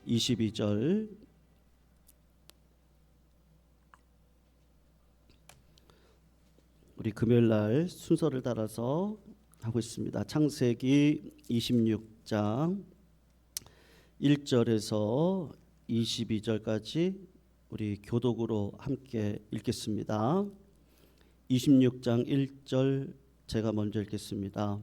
22절 우리 금요일 날 순서를 따라서 하고 있습니다. 창세기 26장 1절에서 22절까지 우리 교독으로 함께 읽겠습니다. 26장 1절 제가 먼저 읽겠습니다.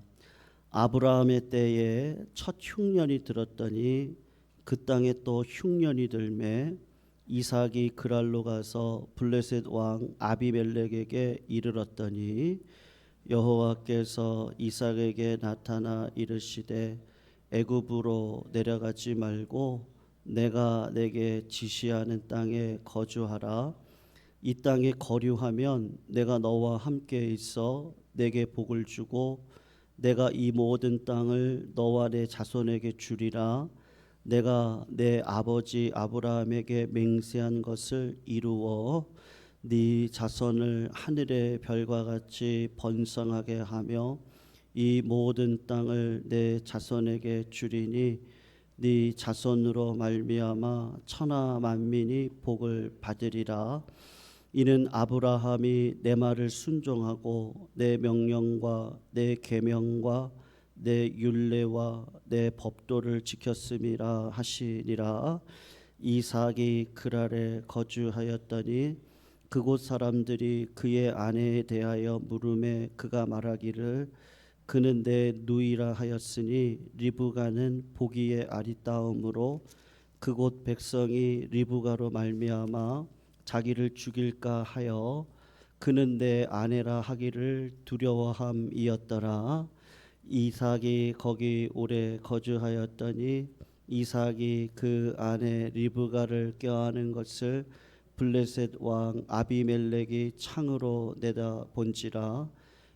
아브라함의 때에 첫 흉년이 들었더니 그 땅에 또 흉년이 들매 이삭이 그랄로 가서 블레셋 왕 아비멜렉에게 이르렀더니 여호와께서 이삭에게 나타나 이르시되 애굽으로 내려가지 말고 내가 내게 지시하는 땅에 거주하라. 이 땅에 거류하면 내가 너와 함께 있어 내게 복을 주고 내가 이 모든 땅을 너와 내 자손에게 주리라. 내가 내 아버지 아브라함에게 맹세한 것을 이루어 네 자손을 하늘의 별과 같이 번성하게 하며 이 모든 땅을 내 자손에게 주리니 네 자손으로 말미암아 천하 만민이 복을 받으리라. 이는 아브라함이 내 말을 순종하고 내 명령과 내 계명과 내 율례와 내 법도를 지켰음이라 하시니라. 이삭이 그랄에 거주하였더니 그곳 사람들이 그의 아내에 대하여 물음에 그가 말하기를 그는 내 누이라 하였으니 리브가는 보기에 아리따움으로 그곳 백성이 리브가로 말미암아 자기를 죽일까 하여 그는 내 아내라 하기를 두려워함이었더라. 이삭이 거기 오래 거주하였더니 이삭이 그 아내 리브가를 껴안은 것을 블레셋 왕 아비멜렉이 창으로 내다본지라.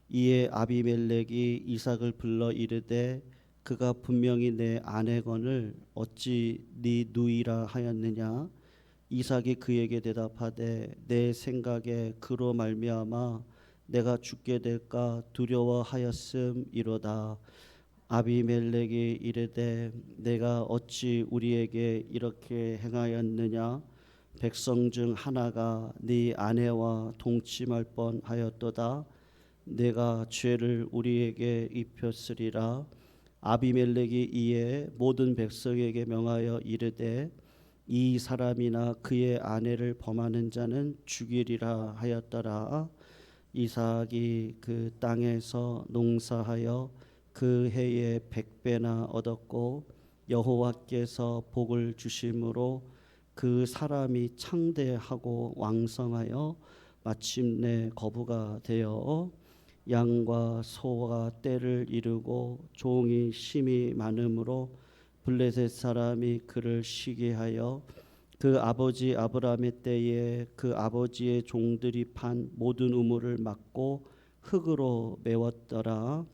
이에 아비멜렉이 이삭을 불러 이르되 그가 분명히 내 아내거늘 어찌 네 누이라 하였느냐. 이삭이 그에게 대답하되 내 생각에 그로 말미암아 내가 죽게 될까 두려워하였음이로다. 아비멜렉이 이르되 내가 어찌 우리에게 이렇게 행하였느냐. 백성 중 하나가 네 아내와 동침할 뻔하였도다. 내가 죄를 우리에게 입혔으리라. 아비멜렉이 이에 모든 백성에게 명하여 이르되 이 사람이나 그의 아내를 범하는 자는 죽이리라 하였더라. 이삭이 그 땅에서 농사하여 그 해에 100배나 얻었고 여호와께서 복을 주심으로 그 사람이 창대하고 왕성하여 마침내 거부가 되어 양과 소가 떼를 이루고 종이 심이 많으므로 블레셋 사람이 그를 시기하여 그 아버지 아브라함의 때에 그 아버지의 종들이 판 모든 우물을 막고 흙으로 메웠더라.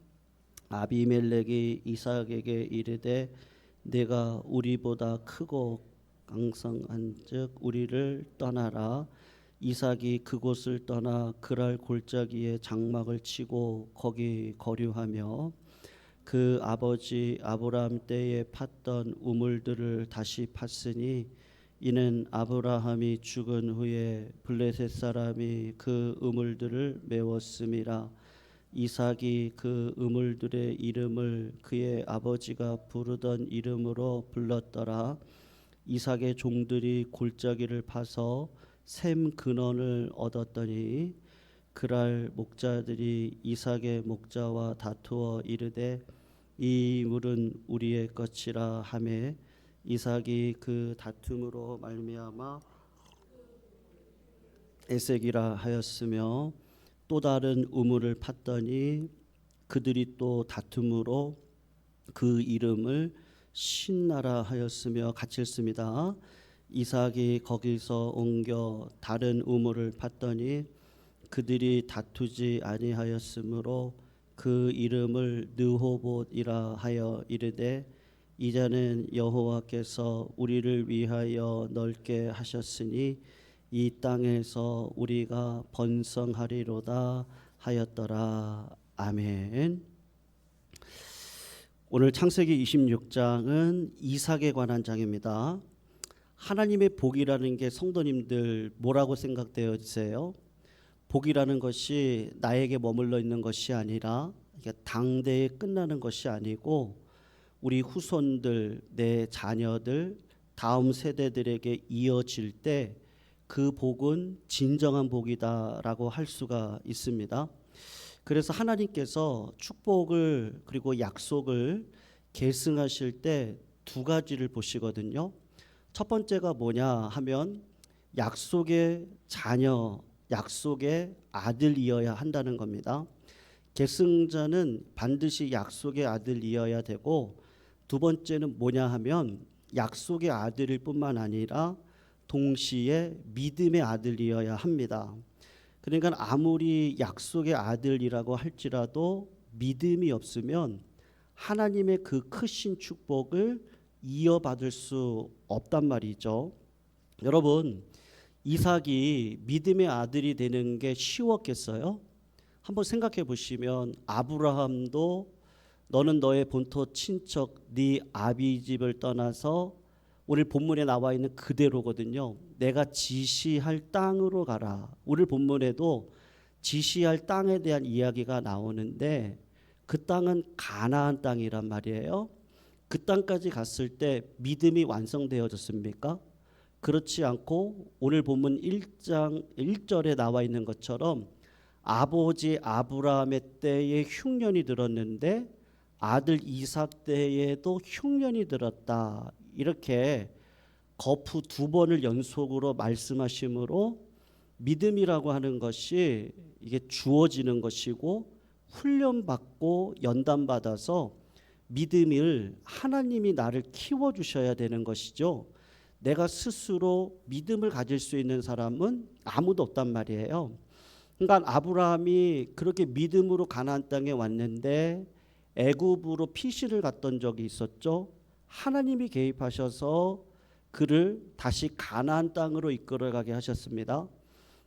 아비멜렉이 이삭에게 이르되 내가 우리보다 크고 강성한즉 우리를 떠나라. 이삭이 그곳을 떠나 그랄 골짜기에 장막을 치고 거기 거류하며 그 아버지 아브라함 때에 팠던 우물들을 다시 팠으니 이는 아브라함이 죽은 후에 블레셋 사람이 그 우물들을 메웠음이라. 이삭이 그 우물들의 이름을 그의 아버지가 부르던 이름으로 불렀더라. 이삭의 종들이 골짜기를 파서 샘 근원을 얻었더니 그랄 목자들이 이삭의 목자와 다투어 이르되 이 물은 우리의 것이라 하매 이삭이 그 다툼으로 말미암아 에색이라 하였으며 또 다른 우물을 팠더니 그들이 또 다툼으로 그 이름을 신나라 하였으며 같이 읽습니다. 이삭이 거기서 옮겨 다른 우물을 팠더니 그들이 다투지 아니하였으므로 그 이름을 느호봇이라 하여 이르되 이제는 여호와께서 우리를 위하여 넓게 하셨으니 이 땅에서 우리가 번성하리로다 하였더라. 아멘. 오늘 창세기 26장은 이삭에 관한 장입니다. 하나님의 복이라는 게 성도님들 뭐라고 생각되어지세요? 복이라는 것이 나에게 머물러 있는 것이 아니라 이게 당대에 끝나는 것이 아니고 우리 후손들, 내 자녀들, 다음 세대들에게 이어질 때 그 복은 진정한 복이다라고 할 수가 있습니다. 그래서 하나님께서 축복을 그리고 약속을 계승하실 때 두 가지를 보시거든요. 첫 번째가 뭐냐 하면 약속의 자녀, 약속의 아들이어야 한다는 겁니다. 계승자는 반드시 약속의 아들이어야 되고, 두 번째는 뭐냐 하면 약속의 아들일 뿐만 아니라 동시에 믿음의 아들이어야 합니다. 그러니까 아무리 약속의 아들이라고 할지라도 믿음이 없으면 하나님의 그 크신 축복을 이어받을 수 없단 말이죠. 여러분, 이삭이 믿음의 아들이 되는 게 쉬웠겠어요? 한번 생각해 보시면 아브라함도 너는 너의 본토 친척 네 아비 집을 떠나서 오늘 본문에 나와 있는 그대로거든요. 내가 지시할 땅으로 가라. 오늘 본문에도 지시할 땅에 대한 이야기가 나오는데 그 땅은 가나안 땅이란 말이에요. 그 땅까지 갔을 때 믿음이 완성되어졌습니까? 그렇지 않고 오늘 본문 1장 1절에 나와 있는 것처럼 아버지 아브라함의 때에 흉년이 들었는데 아들 이삭 때에도 흉년이 들었다. 이렇게 거푸 두 번을 연속으로 말씀하심으로 믿음이라고 하는 것이 이게 주어지는 것이고 훈련받고 연단받아서 믿음을 하나님이 나를 키워주셔야 되는 것이죠. 내가 스스로 믿음을 가질 수 있는 사람은 아무도 없단 말이에요. 그러니까 아브라함이 그렇게 믿음으로 가나안 땅에 왔는데 애굽으로 피신을 갔던 적이 있었죠. 하나님이 개입하셔서 그를 다시 가나안 땅으로 이끌어가게 하셨습니다.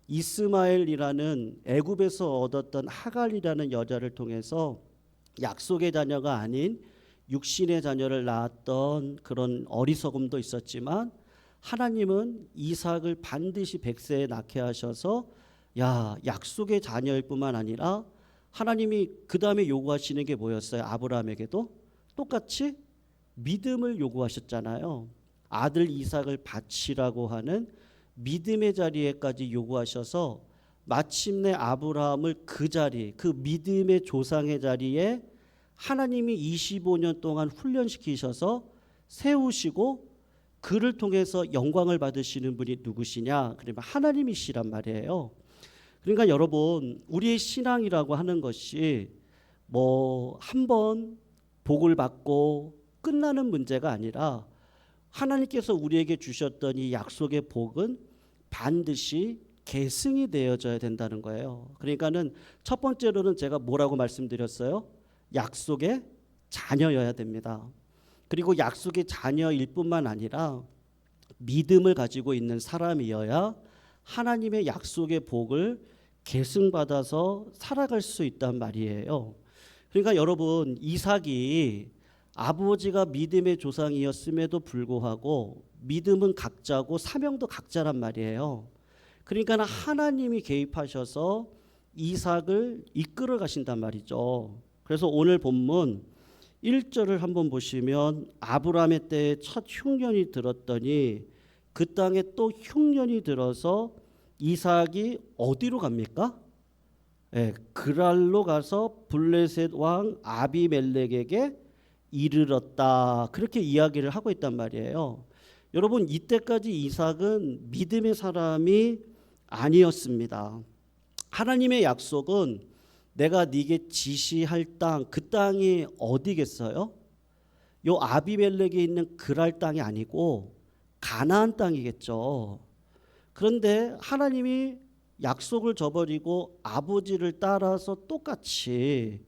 이스마엘이라는 애굽에서 얻었던 하갈이라는 여자를 통해서 약속의 자녀가 아닌 육신의 자녀를 낳았던 그런 어리석음도 있었지만 하나님은 이삭을 반드시 100세에 낳게 하셔서 약속의 자녀일 뿐만 아니라 하나님이 그 다음에 요구하시는 게 뭐였어요? 아브라함에게도 똑같이 믿음을 요구하셨잖아요. 아들 이삭을 바치라고 하는 믿음의 자리에까지 요구하셔서 마침내 아브라함을 그 자리, 그 믿음의 조상의 자리에 하나님이 25년 동안 훈련시키셔서 세우시고 그를 통해서 영광을 받으시는 분이 누구시냐? 그러면 하나님이시란 말이에요. 그러니까 여러분, 우리의 신앙이라고 하는 것이 한 번 복을 받고 끝나는 문제가 아니라 하나님께서 우리에게 주셨던 이 약속의 복은 반드시 계승이 되어져야 된다는 거예요. 그러니까는 첫 번째로는 제가 뭐라고 말씀드렸어요? 약속의 자녀여야 됩니다. 그리고 약속의 자녀일 뿐만 아니라 믿음을 가지고 있는 사람이어야 하나님의 약속의 복을 계승받아서 살아갈 수 있단 말이에요. 그러니까 여러분, 이삭이 아버지가 믿음의 조상이었음에도 불구하고 믿음은 각자고 사명도 각자란 말이에요. 그러니까 하나님이 개입하셔서 이삭을 이끌어 가신단 말이죠. 그래서 오늘 본문 1절을 한번 보시면 아브라함의 때에 첫 흉년이 들었더니 그 땅에 또 흉년이 들어서 이삭이 어디로 갑니까? 그랄로 가서 블레셋 왕 아비멜렉에게 이르렀다. 그렇게 이야기를 하고 있단 말이에요. 여러분, 이때까지 이삭은 믿음의 사람이 아니었습니다. 하나님의 약속은 내가 네게 지시할 땅, 그 땅이 어디겠어요? 요 아비멜렉에 있는 그랄 땅이 아니고 가나안 땅이겠죠. 그런데 하나님이 약속을 저버리고 아버지를 따라서 똑같이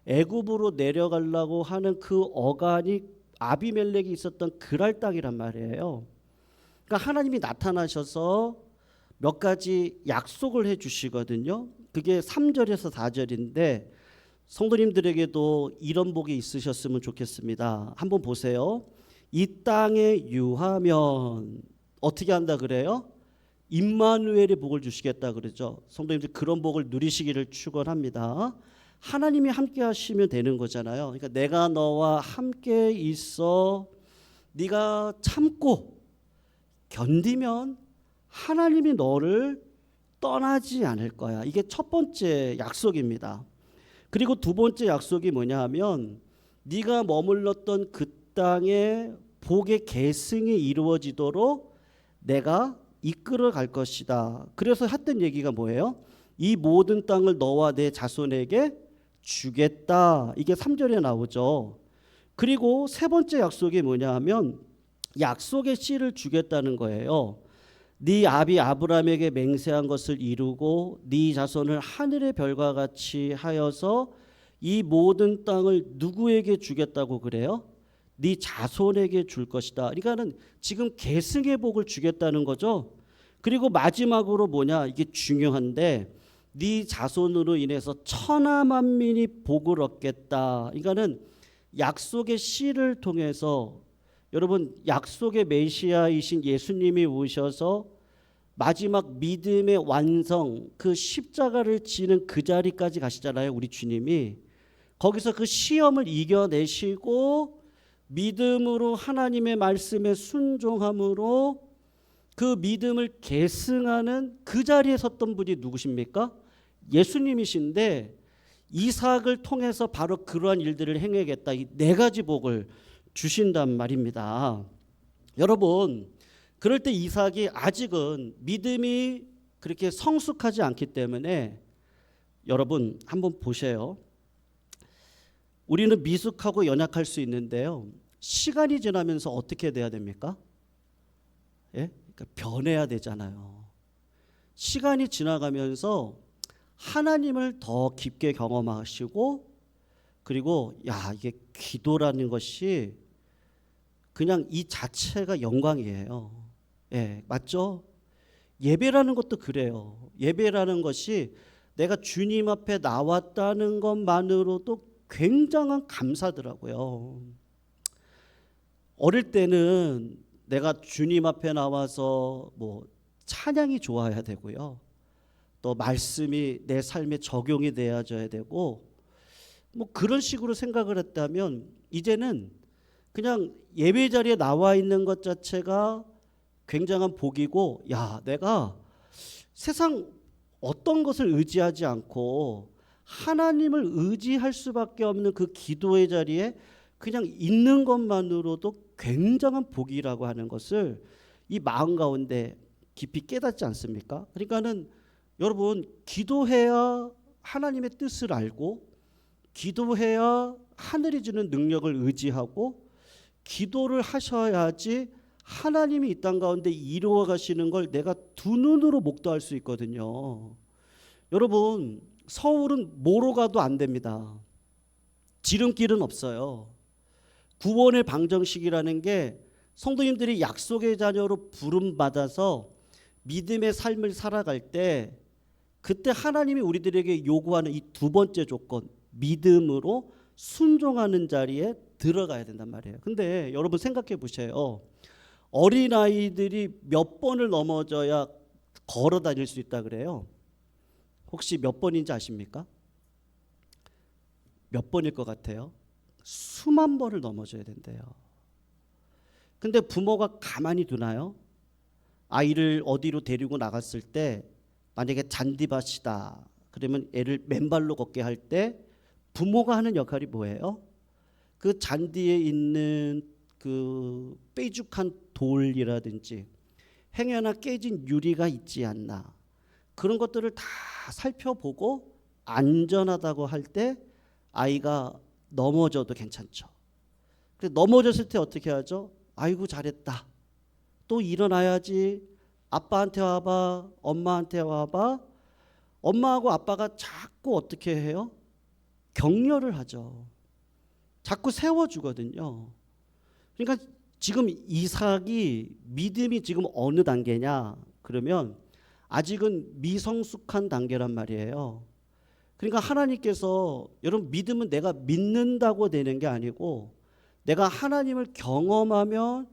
애굽으로 내려가려고 하는 그 어간이 아비멜렉이 있었던 그랄 땅이란 말이에요. 그러니까 하나님이 나타나셔서 몇 가지 약속을 해 주시거든요. 그게 3절에서 4절인데 성도님들에게도 이런 복이 있으셨으면 좋겠습니다. 한번 보세요. 이 땅에 유하면 어떻게 한다 그래요? 임마누엘의 복을 주시겠다 그러죠. 성도님들 그런 복을 누리시기를 축원합니다. 하나님이 함께 하시면 되는 거잖아요. 그러니까 내가 너와 함께 있어 네가 참고 견디면 하나님이 너를 떠나지 않을 거야. 이게 첫 번째 약속입니다. 그리고 두 번째 약속이 뭐냐 하면 네가 머물렀던 그 땅에 복의 계승이 이루어지도록 내가 이끌어 갈 것이다. 그래서 했던 얘기가 뭐예요? 이 모든 땅을 너와 내 자손에게 주겠다. 이게 3절에 나오죠. 그리고 세 번째 약속이 뭐냐 하면 약속의 씨를 주겠다는 거예요. 네 아비 아브라함에게 맹세한 것을 이루고 네 자손을 하늘의 별과 같이 하여서 이 모든 땅을 누구에게 주겠다고 그래요? 네 자손에게 줄 것이다. 그러니까는 지금 계승의 복을 주겠다는 거죠. 그리고 마지막으로 뭐냐? 이게 중요한데 네 자손으로 인해서 천하 만민이 복을 얻겠다. 그러니까는 약속의 씨를 통해서 여러분 약속의 메시아이신 예수님이 오셔서 마지막 믿음의 완성 그 십자가를 지는 그 자리까지 가시잖아요. 우리 주님이 거기서 그 시험을 이겨내시고 믿음으로 하나님의 말씀에 순종함으로 그 믿음을 계승하는 그 자리에 섰던 분이 누구십니까? 예수님이신데 이삭을 통해서 바로 그러한 일들을 행하겠다. 이 네 가지 복을 주신단 말입니다. 여러분 그럴 때 이삭이 아직은 믿음이 그렇게 성숙하지 않기 때문에 여러분 한번 보세요. 우리는 미숙하고 연약할 수 있는데요. 시간이 지나면서 어떻게 돼야 됩니까? 예? 그러니까 변해야 되잖아요. 시간이 지나가면서 하나님을 더 깊게 경험하시고 그리고 야 이게 기도라는 것이 그냥 이 자체가 영광이에요. 예, 맞죠? 예배라는 것도 그래요. 예배라는 것이 내가 주님 앞에 나왔다는 것만으로도 굉장한 감사더라고요. 어릴 때는 내가 주님 앞에 나와서 뭐 찬양이 좋아야 되고요. 또 말씀이 내 삶에 적용이 되어져야 되고 뭐 그런 식으로 생각을 했다면 이제는 그냥 예배 자리에 나와 있는 것 자체가 굉장한 복이고 야 내가 세상 어떤 것을 의지하지 않고 하나님을 의지할 수밖에 없는 그 기도의 자리에 그냥 있는 것만으로도 굉장한 복이라고 하는 것을 이 마음 가운데 깊이 깨닫지 않습니까? 그러니까는 여러분 기도해야 하나님의 뜻을 알고 기도해야 하늘이 주는 능력을 의지하고 기도를 하셔야지 하나님이 이 땅 가운데 이루어 가시는 걸 내가 두 눈으로 목도할 수 있거든요. 여러분 서울은 뭐로 가도 안 됩니다. 지름길은 없어요. 구원의 방정식이라는 게 성도님들이 약속의 자녀로 부름받아서 믿음의 삶을 살아갈 때 그때 하나님이 우리들에게 요구하는 이 두 번째 조건 믿음으로 순종하는 자리에 들어가야 된단 말이에요. 근데 여러분 생각해 보세요. 어린아이들이 몇 번을 넘어져야 걸어 다닐 수 있다 그래요? 혹시 몇 번인지 아십니까? 몇 번일 것 같아요? 수만 번을 넘어져야 된대요. 근데 부모가 가만히 두나요? 아이를 어디로 데리고 나갔을 때 만약에 잔디밭이다 그러면 애를 맨발로 걷게 할 때 부모가 하는 역할이 뭐예요? 그 잔디에 있는 그 뾰족한 돌이라든지 행여나 깨진 유리가 있지 않나 그런 것들을 다 살펴보고 안전하다고 할 때 아이가 넘어져도 괜찮죠. 그래서 넘어졌을 때 어떻게 하죠? 아이고 잘했다. 또 일어나야지. 아빠한테 와봐. 엄마한테 와봐. 엄마하고 아빠가 자꾸 어떻게 해요? 격려를 하죠. 자꾸 세워주거든요. 그러니까 지금 이삭이 믿음이 지금 어느 단계냐? 그러면 아직은 미성숙한 단계란 말이에요. 그러니까 하나님께서 여러분 믿음은 내가 믿는다고 되는 게 아니고 내가 하나님을 경험하면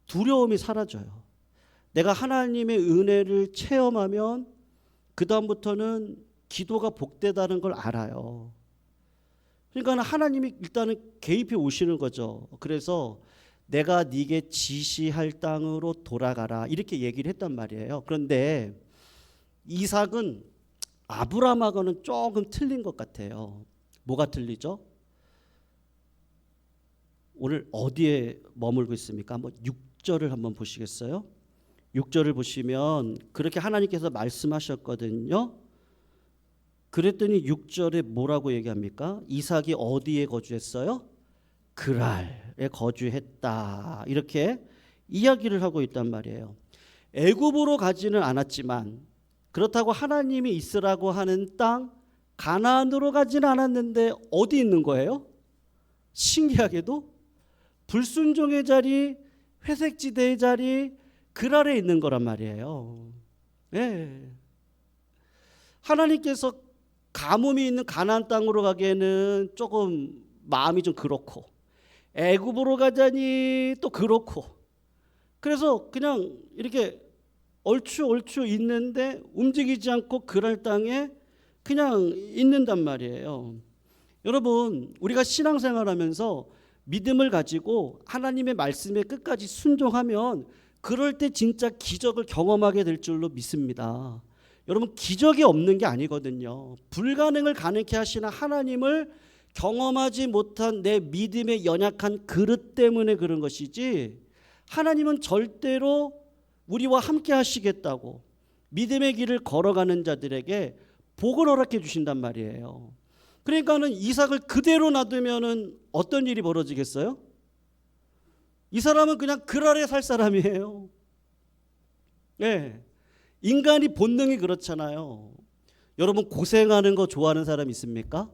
두려움이 사라져요. 내가 하나님의 은혜를 체험하면 그 다음부터는 기도가 복되다는 걸 알아요. 그러니까 하나님이 일단은 개입해 오시는 거죠. 그래서 내가 네게 지시할 땅으로 돌아가라 이렇게 얘기를 했단 말이에요. 그런데 이삭은 아브라함하고는 조금 틀린 것 같아요. 뭐가 틀리죠? 오늘 어디에 머물고 있습니까? 한번 6절을 한번 보시겠어요? 6절을 보시면 그렇게 하나님께서 말씀하셨거든요. 그랬더니 6절에 뭐라고 얘기합니까? 이삭이 어디에 거주했어요? 그랄에 거주했다. 이렇게 이야기를 하고 있단 말이에요. 애굽으로 가지는 않았지만 그렇다고 하나님이 있으라고 하는 땅 가나안으로 가지는 않았는데 어디 있는 거예요? 신기하게도 불순종의 자리, 회색지대의 자리, 그랄에 있는 거란 말이에요. 네. 하나님께서 가뭄이 있는 가나안 땅으로 가기에는 조금 마음이 좀 그렇고 애굽으로 가자니 또 그렇고 그래서 그냥 이렇게 얼추 있는데 움직이지 않고 그랄 땅에 그냥 있는단 말이에요. 여러분 우리가 신앙생활하면서 믿음을 가지고 하나님의 말씀에 끝까지 순종하면 그럴 때 진짜 기적을 경험하게 될 줄로 믿습니다. 여러분 기적이 없는 게 아니거든요. 불가능을 가능케 하시는 하나님을 경험하지 못한 내 믿음의 연약한 그릇 때문에 그런 것이지 하나님은 절대로 우리와 함께 하시겠다고 믿음의 길을 걸어가는 자들에게 복을 허락해 주신단 말이에요. 그러니까는 이삭을 그대로 놔두면은 어떤 일이 벌어지겠어요? 이 사람은 그냥 그랄에 살 사람이에요. 네. 인간이 본능이 그렇잖아요. 여러분 고생하는 거 좋아하는 사람 있습니까?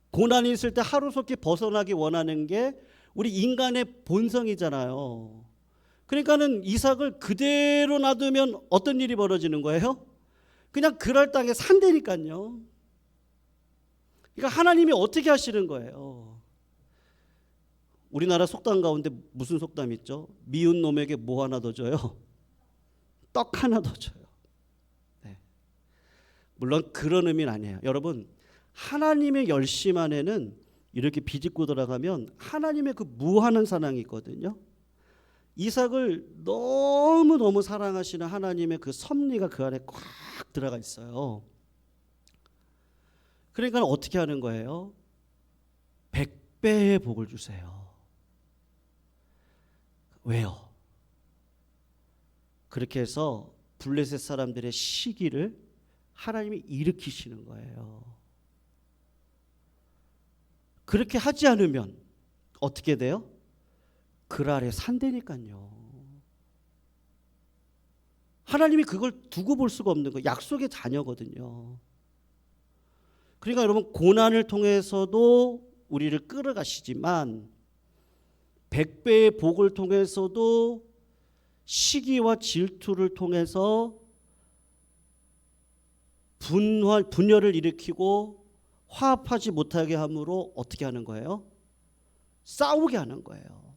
고난이 있을 때 하루속히 벗어나기 원하는 게 우리 인간의 본성이잖아요. 그러니까는 이삭을 그대로 놔두면 어떤 일이 벌어지는 거예요? 그냥 그랄 땅에 산다니까요. 그러니까 하나님이 어떻게 하시는 거예요? 우리나라 속담 가운데 무슨 속담 있죠? 미운 놈에게 뭐 하나 더 줘요? 떡 하나 더 줘요. 네. 물론 그런 의미는 아니에요. 여러분 하나님의 열심 안에는 이렇게 비집고 들어가면 하나님의 그 무한한 사랑이 있거든요. 이삭을 너무너무 사랑하시는 하나님의 그 섭리가 그 안에 꽉 들어가 있어요. 그러니까 어떻게 하는 거예요? 100배의 복을 주세요. 왜요? 그렇게 해서 블레셋 사람들의 시기를 하나님이 일으키시는 거예요. 그렇게 하지 않으면 어떻게 돼요? 그랄에 산다니까요. 하나님이 그걸 두고 볼 수가 없는 거예요. 약속의 자녀거든요. 그러니까 여러분 고난을 통해서도 우리를 끌어가시지만 100배의 복을 통해서도 시기와 질투를 통해서 분열을 일으키고 화합하지 못하게 함으로 어떻게 하는 거예요? 싸우게 하는 거예요.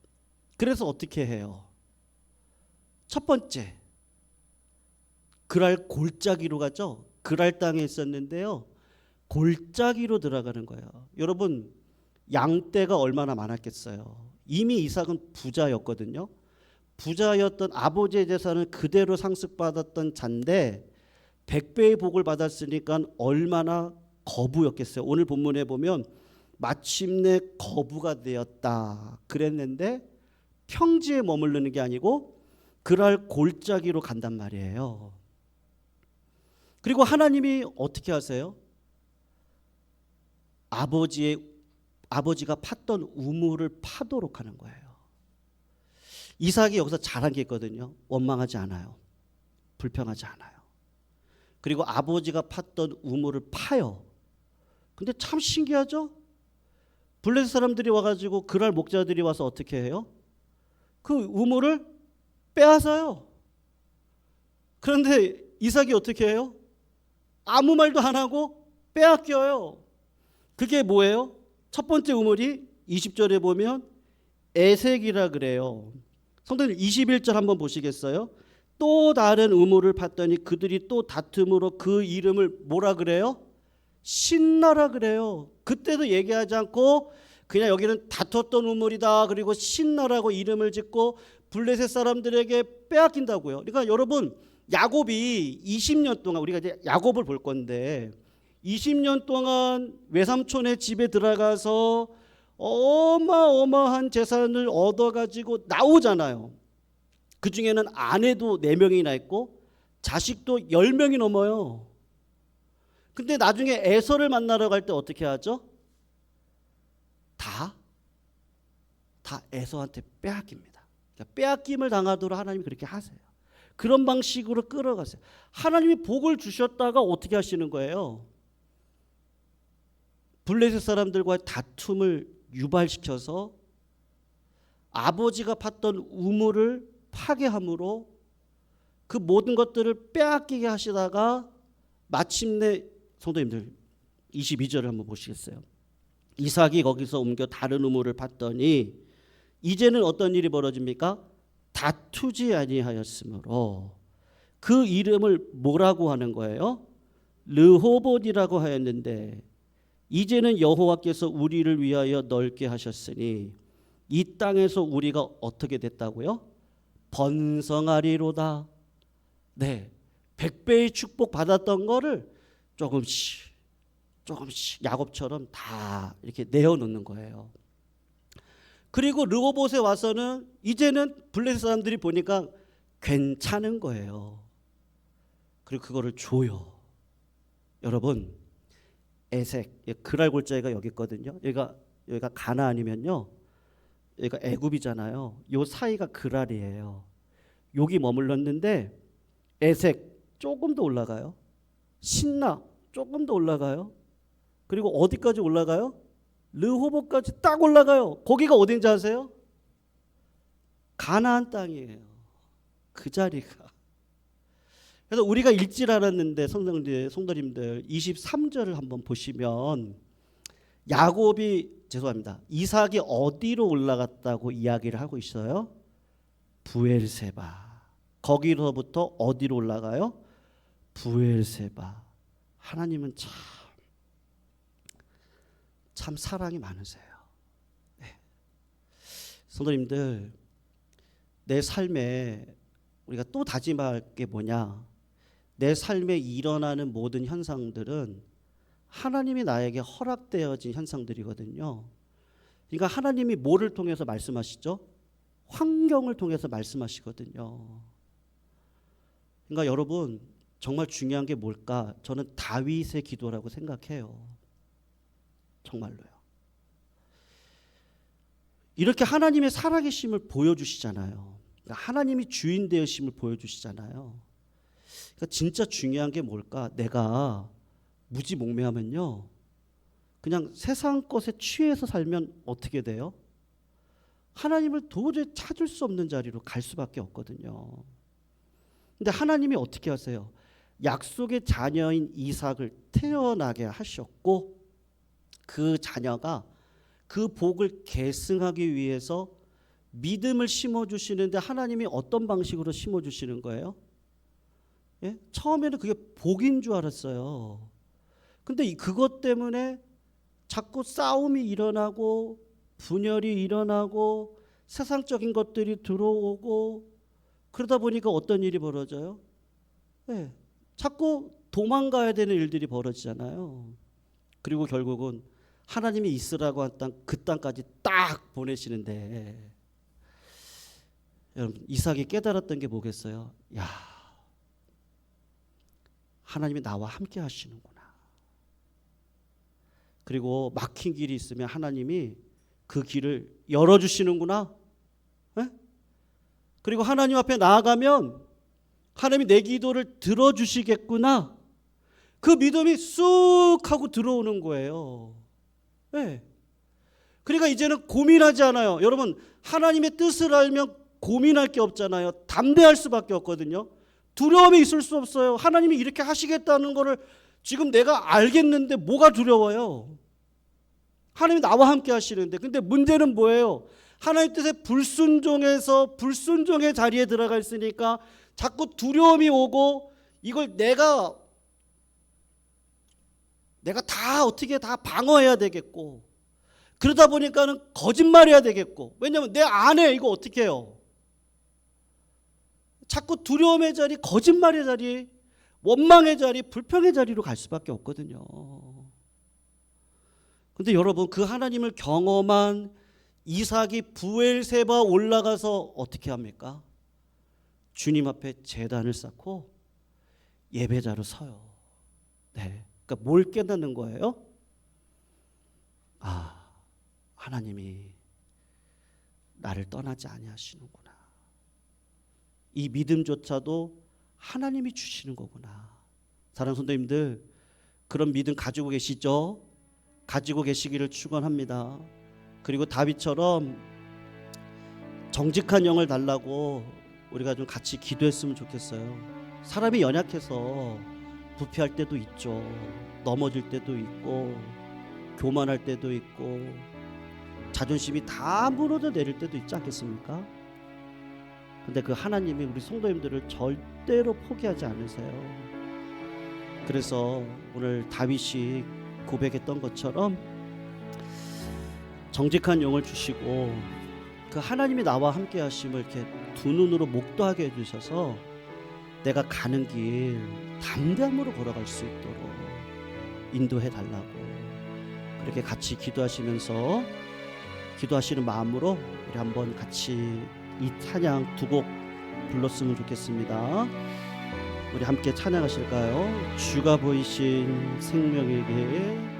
그래서 어떻게 해요? 첫 번째, 그랄 골짜기로 가죠. 그랄 땅에 있었는데요. 골짜기로 들어가는 거예요. 여러분 양떼가 얼마나 많았겠어요. 이미 이삭은 부자였거든요. 부자였던 아버지의 재산을 그대로 상속받았던 자인데 100배의 복을 받았으니까 얼마나 거부였겠어요. 오늘 본문에 보면 마침내 거부가 되었다 그랬는데 평지에 머무르는 게 아니고 그랄 골짜기로 간단 말이에요. 그리고 하나님이 어떻게 하세요? 아버지가 팠던 우물을 파도록 하는 거예요. 이삭이 여기서 잘한 게 있거든요. 원망하지 않아요. 불평하지 않아요. 그리고 아버지가 팠던 우물을 파요. 근데 참 신기하죠? 블레셋 사람들이 와가지고 그랄 목자들이 와서 어떻게 해요? 그 우물을 빼앗아요. 그런데 이삭이 어떻게 해요? 아무 말도 안 하고 빼앗겨요. 그게 뭐예요? 첫 번째 우물이 20절에 보면 에색이라 그래요. 성도님 21절 한번 보시겠어요? 또 다른 우물을 팠더니 그들이 또 다툼으로 그 이름을 뭐라 그래요? 신나라 그래요. 그때도 얘기하지 않고 그냥 여기는 다퉜던 우물이다. 그리고 신나라고 이름을 짓고 블레셋 사람들에게 빼앗긴다고요. 그러니까 여러분, 야곱이 20년 동안, 우리가 이제 야곱을 볼 건데 20년 동안 외삼촌의 집에 들어가서 어마어마한 재산을 얻어가지고 나오잖아요. 그 중에는 아내도 4명이나 있고 자식도 10명이 넘어요. 근데 나중에 에서를 만나러 갈 때 어떻게 하죠? 다 에서한테 빼앗깁니다. 그러니까 빼앗김을 당하도록 하나님이 그렇게 하세요. 그런 방식으로 끌어가세요. 하나님이 복을 주셨다가 어떻게 하시는 거예요? 블레셋 사람들과의 다툼을 유발시켜서 아버지가 팠던 우물을 파괴함으로 그 모든 것들을 빼앗기게 하시다가 마침내 성도님들 22절을 한번 보시겠어요? 이삭이 거기서 옮겨 다른 우물을 팠더니 이제는 어떤 일이 벌어집니까? 다투지 아니하였으므로 그 이름을 뭐라고 하는 거예요? 르호봇이라고 하였는데 이제는 여호와께서 우리를 위하여 넓게 하셨으니 이 땅에서 우리가 어떻게 됐다고요? 번성하리로다. 네, 100배의 축복 받았던 거를 조금씩 야곱처럼 다 이렇게 내어놓는 거예요. 그리고 르호봇에 와서는 이제는 블레셋 사람들이 보니까 괜찮은 거예요. 그리고 그거를 줘요. 여러분, 에색, 그랄 골짜기가 여기 있거든요. 여기가 가나안이면요, 여기가 애굽이잖아요. 요 사이가 그랄이에요. 여기 머물렀는데 에색 조금 더 올라가요. 신나 조금 더 올라가요. 그리고 어디까지 올라가요? 르호봇까지 딱 올라가요. 거기가 어딘지 아세요? 가나안 땅이에요. 그 자리가. 그래서 우리가 읽질 않았는데 성도님들 23절을 한번 보시면 이삭이 어디로 올라갔다고 이야기를 하고 있어요? 부엘세바. 거기로부터 어디로 올라가요? 부엘세바. 하나님은 참 사랑이 많으세요. 네. 성도님들, 내 삶에 우리가 또 다짐할 게 뭐냐? 내 삶에 일어나는 모든 현상들은 하나님이 나에게 허락되어진 현상들이거든요. 그러니까 하나님이 뭐를 통해서 말씀하시죠? 환경을 통해서 말씀하시거든요. 그러니까 여러분, 정말 중요한 게 뭘까? 저는 다윗의 기도라고 생각해요. 정말로요. 이렇게 하나님의 살아계심을 보여주시잖아요. 하나님이 주인 되으심을 보여주시잖아요. 그러니까 진짜 중요한 게 뭘까? 내가 무지몽매하면요, 그냥 세상 것에 취해서 살면 어떻게 돼요? 하나님을 도저히 찾을 수 없는 자리로 갈 수밖에 없거든요. 근데 하나님이 어떻게 하세요? 약속의 자녀인 이삭을 태어나게 하셨고 그 자녀가 그 복을 계승하기 위해서 믿음을 심어주시는데 하나님이 어떤 방식으로 심어주시는 거예요? 예? 처음에는 그게 복인 줄 알았어요. 근데 그것 때문에 자꾸 싸움이 일어나고 분열이 일어나고 세상적인 것들이 들어오고 그러다 보니까 어떤 일이 벌어져요? 예. 자꾸 도망가야 되는 일들이 벌어지잖아요. 그리고 결국은 하나님이 있으라고 한 땅, 그 땅까지 딱 보내시는데 여러분, 이삭이 깨달았던 게 뭐겠어요? 야, 하나님이 나와 함께 하시는구나. 그리고 막힌 길이 있으면 하나님이 그 길을 열어주시는구나. 네? 그리고 하나님 앞에 나아가면 하나님이 내 기도를 들어주시겠구나. 그 믿음이 쑥 하고 들어오는 거예요. 네. 그러니까 이제는 고민하지 않아요. 여러분, 하나님의 뜻을 알면 고민할 게 없잖아요. 담대할 수밖에 없거든요. 두려움이 있을 수 없어요. 하나님이 이렇게 하시겠다는 거를 지금 내가 알겠는데 뭐가 두려워요? 하나님이 나와 함께 하시는데. 근데 문제는 뭐예요? 하나님 뜻에 불순종해서 불순종의 자리에 들어가 있으니까 자꾸 두려움이 오고 이걸 내가 다 어떻게 다 방어해야 되겠고 그러다 보니까는 거짓말해야 되겠고 왜냐하면 내 안에 이거 어떻게 해요? 자꾸 두려움의 자리, 거짓말의 자리, 원망의 자리, 불평의 자리로 갈 수밖에 없거든요. 근데 여러분 그 하나님을 경험한 이삭이 브엘세바 올라가서 어떻게 합니까? 주님 앞에 제단을 쌓고 예배자로 서요. 네, 그러니까 뭘 깨닫는 거예요? 아, 하나님이 나를 떠나지 아니하시는구나. 이 믿음조차도 하나님이 주시는 거구나. 사랑하는 성도님들, 그런 믿음 가지고 계시죠? 가지고 계시기를 축원합니다. 그리고 다윗처럼 정직한 영을 달라고 우리가 좀 같이 기도했으면 좋겠어요. 사람이 연약해서 부패할 때도 있죠. 넘어질 때도 있고 교만할 때도 있고 자존심이 다 무너져 내릴 때도 있지 않겠습니까? 근데 그 하나님이 우리 성도님들을 절대로 포기하지 않으세요. 그래서 오늘 다윗이 고백했던 것처럼 정직한 영을 주시고 그 하나님이 나와 함께 하심을 이렇게 두 눈으로 목도하게 해주셔서 내가 가는 길 담대함으로 걸어갈 수 있도록 인도해 달라고 그렇게 같이 기도하시면서 기도하시는 마음으로 우리 한번 같이 이 찬양 두 곡 불렀으면 좋겠습니다. 우리 함께 찬양하실까요? 주가 보이신 생명에게